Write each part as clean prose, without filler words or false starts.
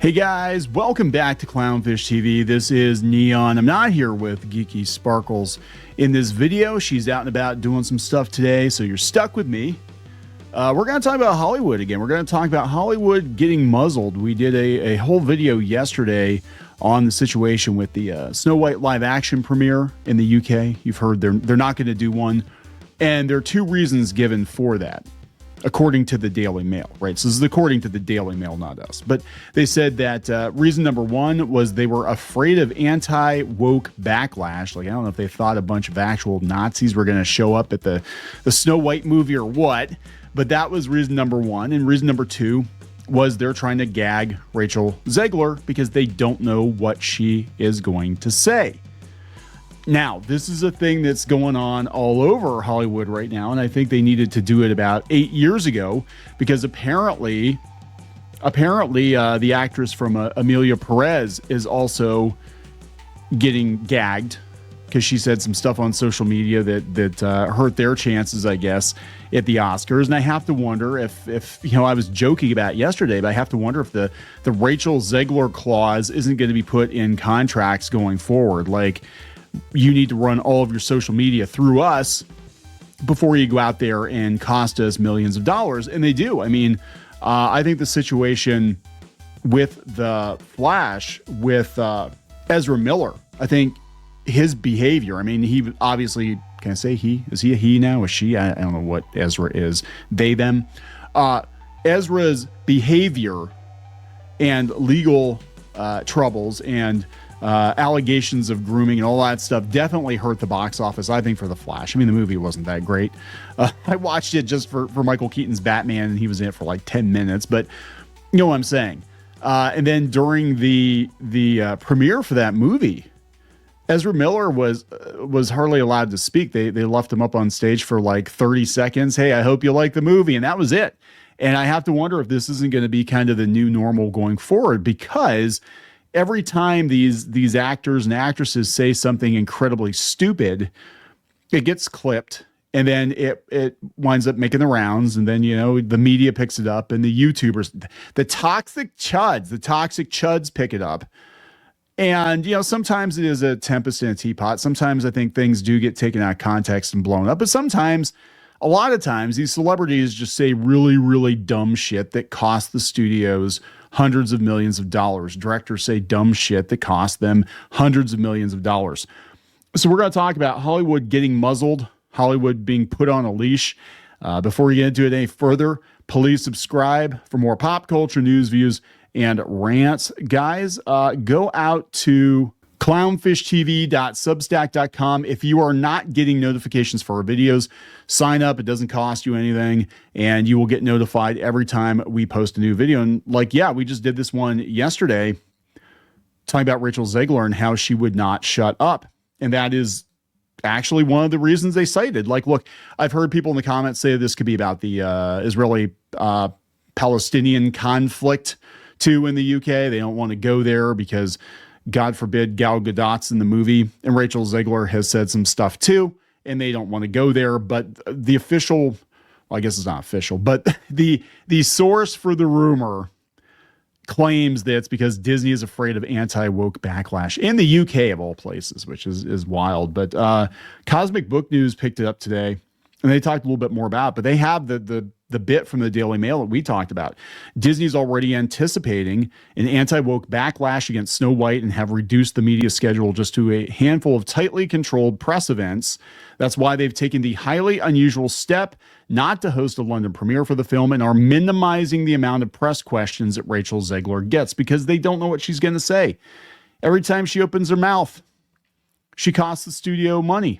Hey guys, welcome back to Clownfish TV. This is Kneon. I'm not here with Geeky Sparkles in this video. She's out and about doing some stuff today, so you're stuck with me. We're going to talk about Hollywood again. We're going to talk about Hollywood getting muzzled. We did a whole video yesterday on the situation with the Snow White live action premiere in the UK. You've heard they're not going to do one, and there are two reasons given for that, according to the Daily Mail, right? So this is according to the Daily Mail, not us. But they said that reason number one was they were afraid of anti-woke backlash. Like, I don't know if they thought a bunch of actual Nazis were going to show up at the Snow White movie or what, but that was reason number one. And reason number two was they're trying to gag Rachel Zegler because they don't know what she is going to say. Now, this is a thing that's going on all over Hollywood right now, and I think they needed to do it about 8 years ago because apparently, the actress from Amelia Perez is also getting gagged because she said some stuff on social media that hurt their chances, I guess, at the Oscars. And I have to wonder if I was joking about it yesterday, but I have to wonder if the Rachel Zegler clause isn't going to be put in contracts going forward, like, you need to run all of your social media through us before you go out there and cost us millions of dollars. And they do. I mean, I think the situation with the Flash, with Ezra Miller, I think his behavior, I mean, he obviously, can I say he? Is he a he now? Is she? I don't know what Ezra is. They, them. Ezra's behavior and legal troubles and allegations of grooming and all that stuff definitely hurt the box office, I think, for The Flash. I mean, the movie wasn't that great. I watched it just for Michael Keaton's Batman, and he was in it for like 10 minutes, but you know what I'm saying. And then during the premiere for that movie, Ezra Miller was hardly allowed to speak. They left him up on stage for like 30 seconds. Hey, I hope you like the movie. And that was it. And I have to wonder if this isn't going to be kind of the new normal going forward, because every time these actors and actresses say something incredibly stupid, it gets clipped, and then it winds up making the rounds, and then, the media picks it up, and the YouTubers, the toxic chuds pick it up. And, sometimes it is a tempest in a teapot. Sometimes I think things do get taken out of context and blown up, but sometimes, a lot of times, these celebrities just say really, really dumb shit that cost the studios hundreds of millions of dollars. Directors say dumb shit that cost them hundreds of millions of dollars. So we're going to talk about Hollywood getting muzzled, Hollywood being put on a leash. Before we get into it any further, please subscribe for more pop culture news, views, and rants. Guys, go out to clownfishtv.substack.com. If you are not getting notifications for our videos, sign up. It doesn't cost you anything, and you will get notified every time we post a new video. And we just did this one yesterday talking about Rachel Zegler and how she would not shut up. And that is actually one of the reasons they cited. Like, look, I've heard people in the comments say this could be about the Israeli Palestinian conflict too in the UK. They don't want to go there because, God forbid, Gal Gadot's in the movie, and Rachel Zegler has said some stuff too, and they don't want to go there. But the official, well, I guess it's not official, but the source for the rumor claims that it's because Disney is afraid of anti-woke backlash in the UK of all places, which is wild. But Cosmic Book News picked it up today, and they talked a little bit more about it, but they have the bit from the Daily Mail that we talked about. Disney's already anticipating an anti-woke backlash against Snow White and have reduced the media schedule just to a handful of tightly controlled press events. That's why they've taken the highly unusual step not to host a London premiere for the film and are minimizing the amount of press questions that Rachel Zegler gets because they don't know what she's going to say. Every time she opens her mouth, she costs the studio money,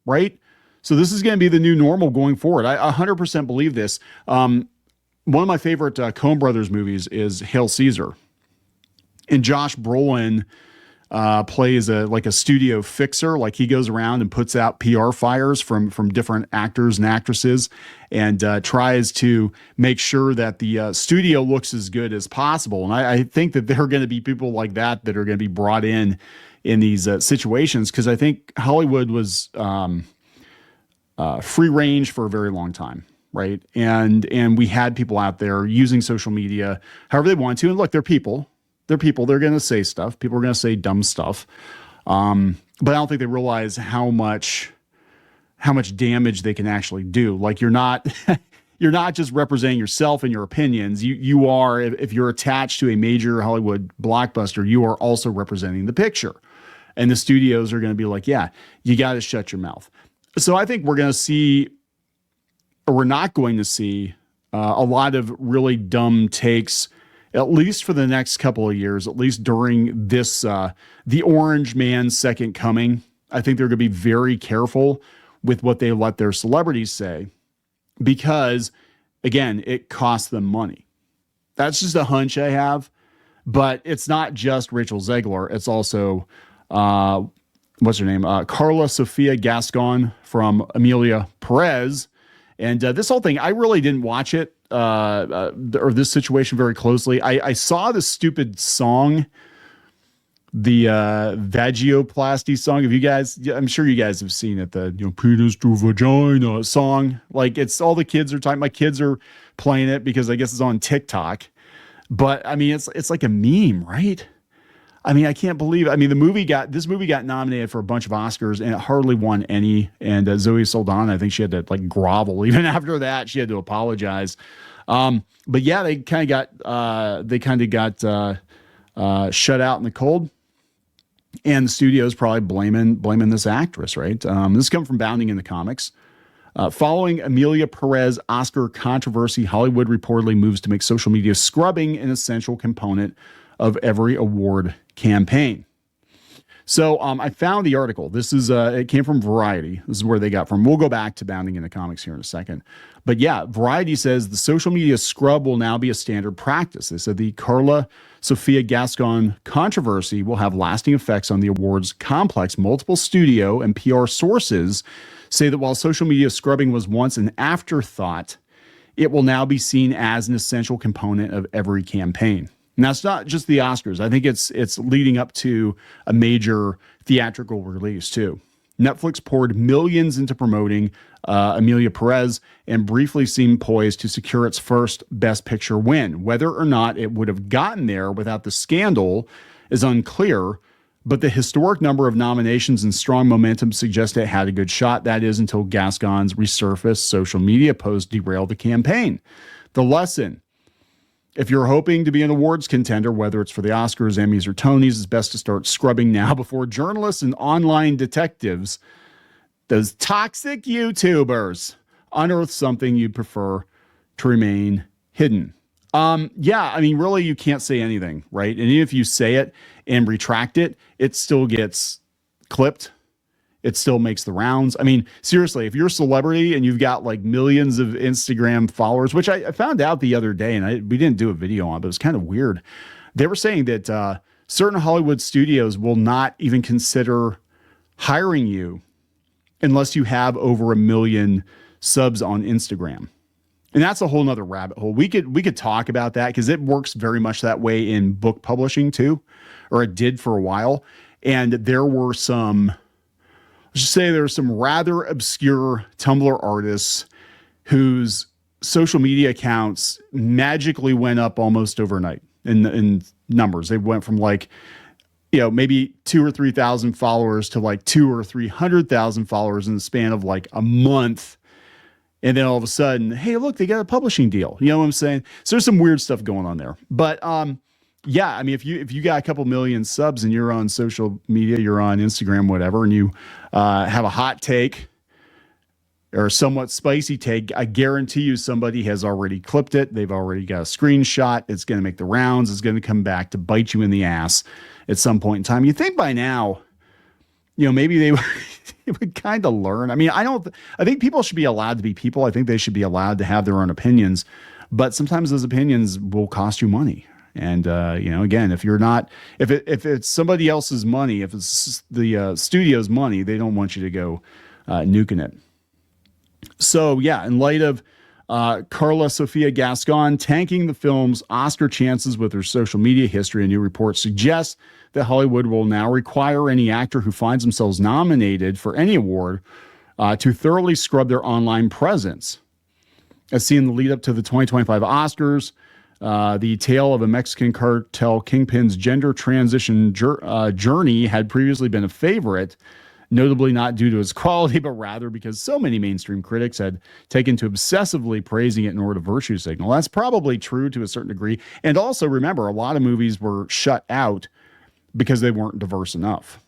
right? So this is going to be the new normal going forward. I 100% believe this. One of my favorite Coen Brothers movies is Hail Caesar. And Josh Brolin plays a studio fixer. Like, he goes around and puts out PR fires from different actors and actresses and tries to make sure that the studio looks as good as possible. And I think that there are going to be people like that are going to be brought in these situations, because I think Hollywood was free range for a very long time, right? And we had people out there using social media however they want to. And look, they're people. They're people. They're going to say stuff. People are going to say dumb stuff. But I don't think they realize how much damage they can actually do. Like you're not you're not just representing yourself and your opinions. You are, if you're attached to a major Hollywood blockbuster, you are also representing the picture. And the studios are going to be like, yeah, you got to shut your mouth. So I think we're going to see, or we're not going to see, a lot of really dumb takes, at least for the next couple of years, at least during this, the Orange Man's second coming. I think they're going to be very careful with what they let their celebrities say, because, again, it costs them money. That's just a hunch I have. But it's not just Rachel Zegler. It's also, what's her name? Carla Sofia Gascon from Amelia Perez. And this whole thing, I really didn't watch it, or this situation very closely. I saw the stupid song, the vagioplasty song. If you guys, I'm sure you guys have seen it, the penis to vagina song. Like, it's all the kids are talking. My kids are playing it because I guess it's on TikTok. But I mean, it's like a meme, right? I mean, I can't believe. I mean, this movie got nominated for a bunch of Oscars and it hardly won any. And Zoe Saldana, I think she had to like grovel even after that. She had to apologize. But yeah, they kind of got shut out in the cold. And the studio's probably blaming this actress, right? This is coming from Bounding in the Comics. Following Amelia Perez Oscar controversy, Hollywood reportedly moves to make social media scrubbing an essential component of every award campaign. So I found the article. This is it came from Variety. This is where they got from. We'll go back to Bounding in the Comics here in a second. But yeah, Variety says the social media scrub will now be a standard practice. They said the Carla Sofia Gascon controversy will have lasting effects on the awards complex. Multiple studio and PR sources say that while social media scrubbing was once an afterthought, it will now be seen as an essential component of every campaign. And that's not just the Oscars. I think it's leading up to a major theatrical release too. Netflix poured millions into promoting Amelia Perez and briefly seemed poised to secure its first Best Picture win. Whether or not it would have gotten there without the scandal is unclear, but the historic number of nominations and strong momentum suggest it had a good shot. That is, until Gascon's resurfaced social media post derailed the campaign. The lesson: if you're hoping to be an awards contender, whether it's for the Oscars, Emmys, or Tonys, it's best to start scrubbing now before journalists and online detectives, those toxic YouTubers, unearth something you'd prefer to remain hidden. Yeah, I mean, really, you can't say anything, right? And even if you say it and retract it, it still gets clipped. It still makes the rounds. I mean, seriously, if you're a celebrity and you've got like millions of Instagram followers, which I found out the other day, and we didn't do a video on, but it was kind of weird. They were saying that certain Hollywood studios will not even consider hiring you unless you have over 1 million subs on Instagram. And that's a whole nother rabbit hole. We could talk about that because it works very much that way in book publishing too, or it did for a while. And there were some, let's just say there were some rather obscure Tumblr artists whose social media accounts magically went up almost overnight in numbers. They went from like, maybe 2,000 or 3,000 followers to like 200,000 or 300,000 followers in the span of like a month. And then all of a sudden, hey, look, they got a publishing deal. You know what I'm saying? So there's some weird stuff going on there. But yeah, I mean, if you got a couple million subs and you're on social media, you're on Instagram, whatever, and you have a hot take or a somewhat spicy take, I guarantee you somebody has already clipped it. They've already got a screenshot. It's going to make the rounds. It's going to come back to bite you in the ass at some point in time. You think by now, maybe they would kind of learn. I mean, I think people should be allowed to be people. I think they should be allowed to have their own opinions, but sometimes those opinions will cost you money. And, again, if it's somebody else's money, if it's the studio's money, they don't want you to go nuking it. So, yeah, in light of Carla Sofia Gascon tanking the film's Oscar chances with her social media history, a new report suggests that Hollywood will now require any actor who finds themselves nominated for any award to thoroughly scrub their online presence. As seen in the lead up to the 2025 Oscars, The tale of a Mexican cartel kingpin's gender transition journey had previously been a favorite, notably not due to its quality, but rather because so many mainstream critics had taken to obsessively praising it in order to virtue signal. That's probably true to a certain degree. And also, remember, a lot of movies were shut out because they weren't diverse enough.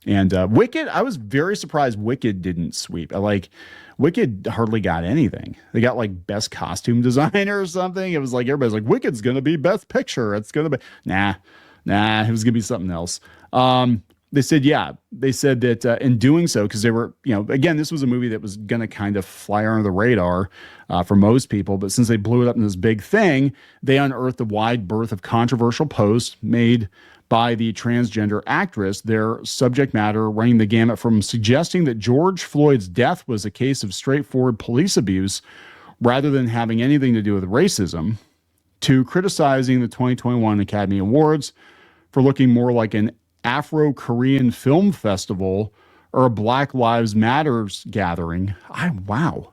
And Wicked, I was very surprised Wicked didn't sweep. Wicked hardly got anything. They got like best costume designer or something. It was like everybody's like, Wicked's going to be best picture. It's going to be, nah, it was going to be something else. They said that in doing so, because they were, again, this was a movie that was going to kind of fly under the radar for most people. But since they blew it up in this big thing, they unearthed a wide berth of controversial posts made by the transgender actress, their subject matter running the gamut from suggesting that George Floyd's death was a case of straightforward police abuse rather than having anything to do with racism, to criticizing the 2021 Academy Awards for looking more like an Afro-Korean film festival or a Black Lives Matters gathering. Wow.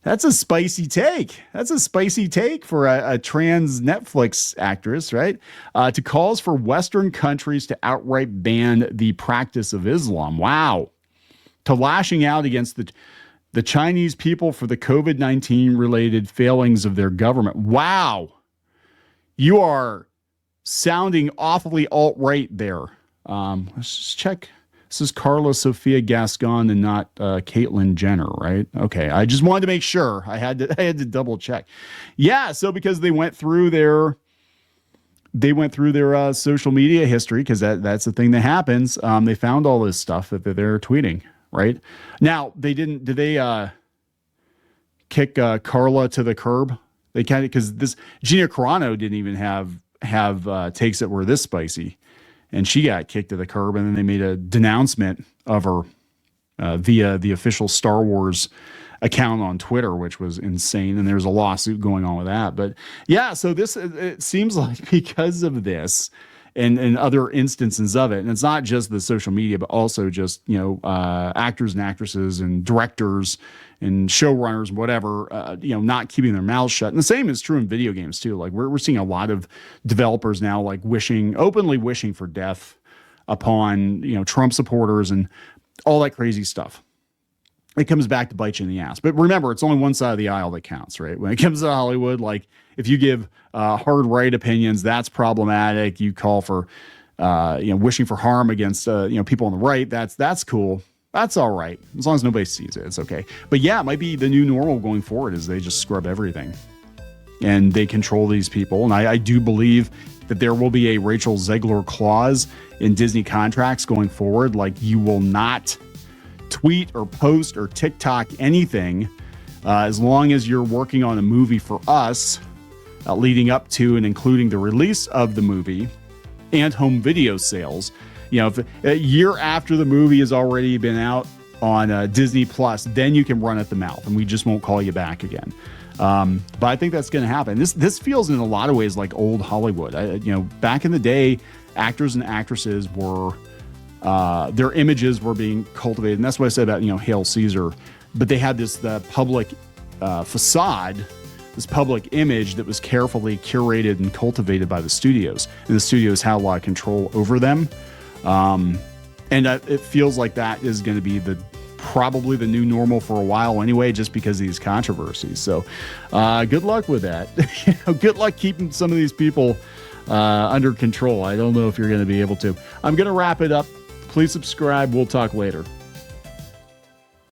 That's a spicy take. That's a spicy take for a trans Netflix actress, right? To calls for Western countries to outright ban the practice of Islam. Wow. To lashing out against the Chinese people for the COVID-19 related failings of their government. Wow. You are sounding awfully alt-right there. Let's just check. This is Carla Sofia Gascon and not Caitlyn Jenner, right? Okay, I just wanted to make sure. I had to double check. Yeah, so because they went through their social media history, because that's the thing that happens. They found all this stuff that they're tweeting, right? Now did they kick Carla to the curb? They kind of, because this Gina Carano didn't even have takes that were this spicy. And she got kicked to the curb, and then they made a denouncement of her via the official Star Wars account on Twitter, which was insane. And there's a lawsuit going on with that. But yeah, so it seems like because of this and other instances of it, and it's not just the social media, but also just, actors and actresses and directors and showrunners, whatever, not keeping their mouths shut. And the same is true in video games too. Like we're seeing a lot of developers now, like openly wishing for death upon, Trump supporters and all that crazy stuff. It comes back to bite you in the ass. But remember, it's only one side of the aisle that counts, right? When it comes to Hollywood, like if you give hard right opinions, that's problematic. You call for, wishing for harm against, people on the right. That's cool. That's all right. As long as nobody sees it, it's okay. But yeah, it might be the new normal going forward is they just scrub everything and they control these people. And I do believe that there will be a Rachel Zegler clause in Disney contracts going forward. Like you will not tweet or post or TikTok anything as long as you're working on a movie for us leading up to and including the release of the movie and home video sales. If a year after the movie has already been out on Disney Plus, then you can run at the mouth and we just won't call you back again. But I think that's going to happen. This feels in a lot of ways like old Hollywood. Back in the day, actors and actresses were their images were being cultivated. And that's what I said about, Hail Caesar. But they had this public facade, this public image that was carefully curated and cultivated by the studios. And the studios had a lot of control over them. And it feels like that is going to be probably the new normal for a while anyway, just because of these controversies. So good luck with that. Good luck keeping some of these people under control. I don't know if you're going to be able to. I'm going to wrap it up. Please subscribe. We'll talk later.